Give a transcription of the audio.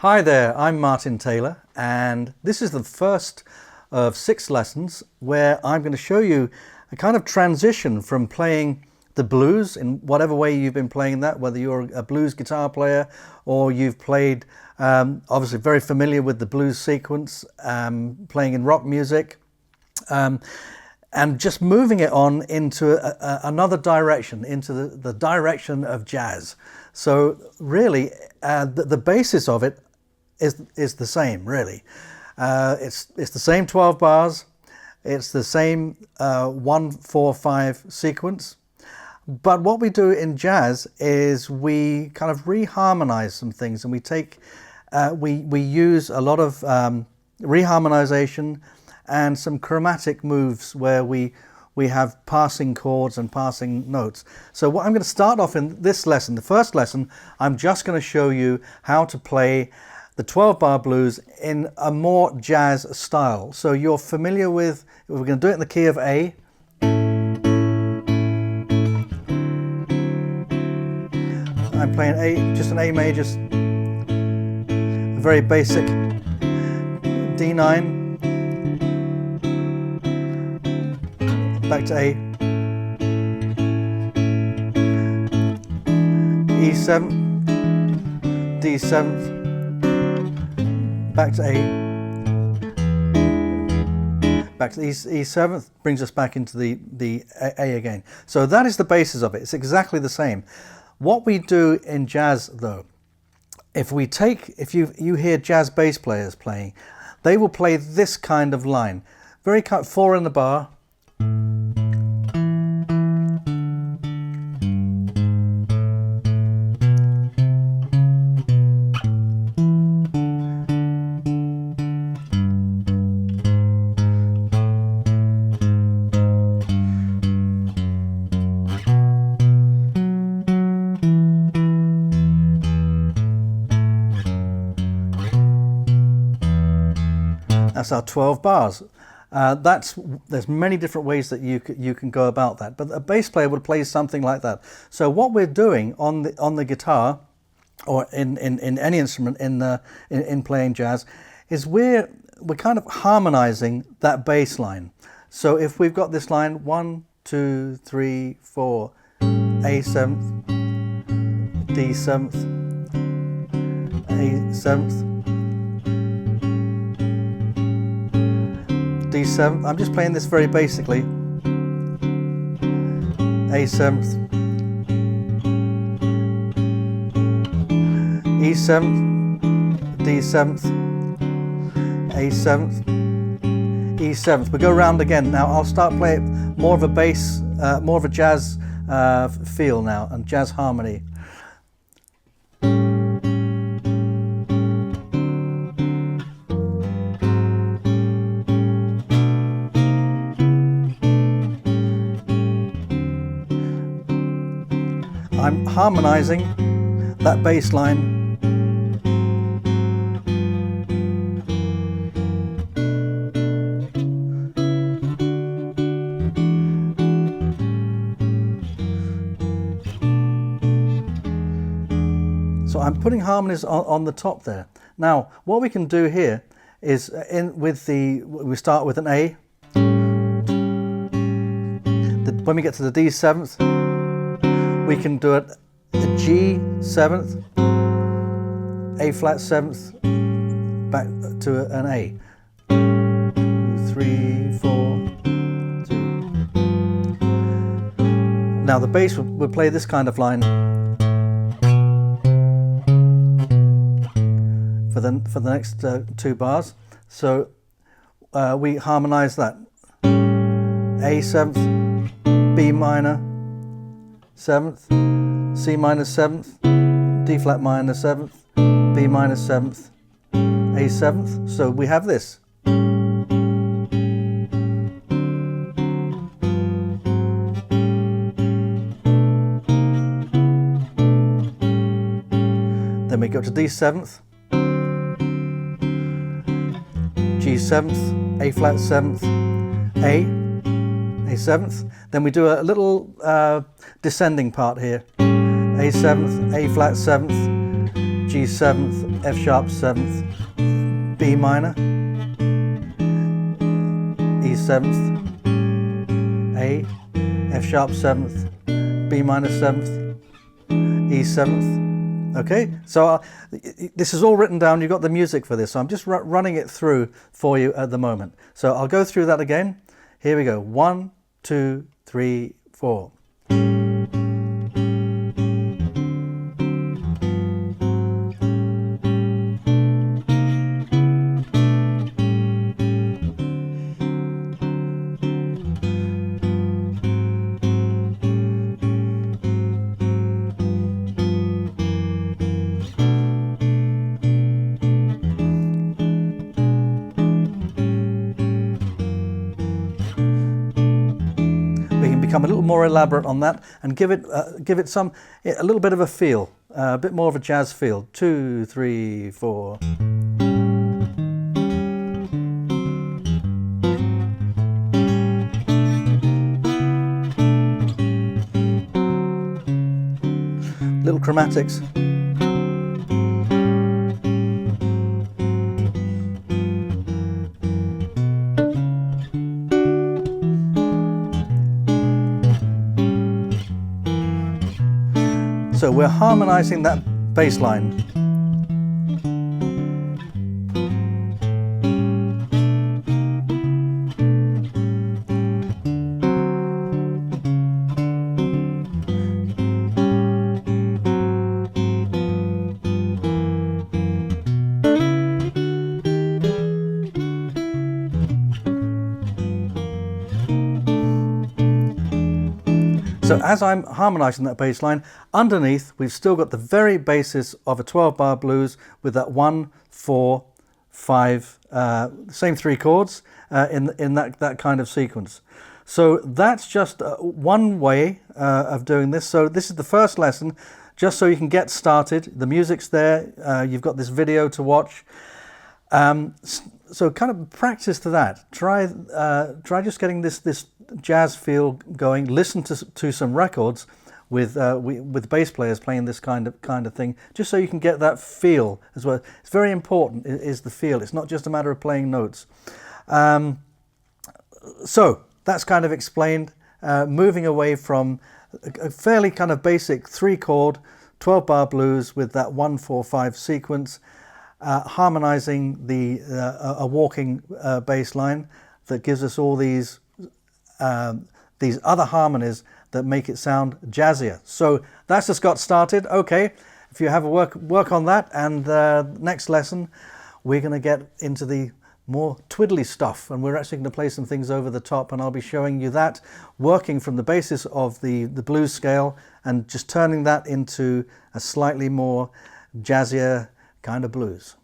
Hi there, I'm Martin Taylor, and this is the first of 6 lessons where I'm going to show you a kind of transition from playing the blues in whatever way you've been playing that, whether you're a blues guitar player or you've played, obviously very familiar with the blues sequence, playing in rock music, and just moving it on into another direction, into the direction of jazz. So really, the basis of it is the same, really. It's the same 12 bars, it's the same 1-4-5 sequence, but what we do in jazz is we kind of reharmonize some things, and we take we use a lot of reharmonization and some chromatic moves where we have passing chords and passing notes. So what I'm going to start off in this lesson, the first lesson, I'm just going to show you how to play the 12-bar blues in a more jazz style. So you're familiar with, we're going to do it in the key of A. I'm playing A, just an A major, a very basic D9, back to A, E7, D7, back to A, back to E7, brings us back into the A again. So that is the basis of it. It's exactly the same. What we do in jazz, though, if you hear jazz bass players playing, they will play this kind of line, very kind, 4 in the bar, that's our 12 bars. There's many different ways that you can go about that, but a bass player would play something like that. So what we're doing on the guitar, or in any instrument in playing jazz, is we're kind of harmonizing that bass line. So if we've got this line 1, 2, 3, 4, A7th, D7th, A7th, D7th, I'm just playing this very basically, A7th, E7th, D7th, A7th, E7th. We go round again. Now I'll start playing more of a bass, more of a jazz feel now, and jazz harmony. I'm harmonizing that bass line. So I'm putting harmonies on the top there. Now, what we can do here is we start with an A. When we get to the D7th, we can do it a G 7th, A flat 7th, back to an A. 3, 4, 2. Now the bass would play this kind of line for the next 2 bars. So we harmonize that. A 7th, B minor 7th, C minor 7th, D flat minor 7th, B minor 7th, A 7th. So we have this. Then we go to D 7th, G 7th, A flat 7th, A 7th. Then we do a little descending part here. A 7th, A flat 7th, G 7th, F sharp 7th, B minor, E 7th, A, F sharp 7th, B minor 7th, E 7th. Okay, so this is all written down. You've got the music for this, so I'm just running it through for you at the moment. So I'll go through that again. Here we go. 1, 2, 3, 4. Become a little more elaborate on that and give it a little bit of a feel, a bit more of a jazz feel. 2, 3, 4. Little chromatics. So we're harmonizing that bass line. So as I'm harmonizing that bass line, underneath we've still got the very basis of a 12-bar blues with that 1, 4, 5, same 3 chords in that kind of sequence. So that's just one way of doing this. So this is the first lesson, just so you can get started. The music's there, you've got this video to watch. So kind of practice to that. Try just getting this jazz feel going. Listen to some records with bass players playing this kind of thing, just so you can get that feel as well. It's very important, is the feel. It's not just a matter of playing notes. So that's kind of explained. Moving away from a fairly kind of basic 3-chord 12-bar blues with that 1, 4, 5 sequence, harmonizing a walking bass line that gives us all these other harmonies that make it sound jazzier. So that's just got started. Okay, if you have a work on that, and next lesson we're going to get into the more twiddly stuff, and we're actually going to play some things over the top, and I'll be showing you that, working from the basis of the blues scale and just turning that into a slightly more jazzier kind of blues.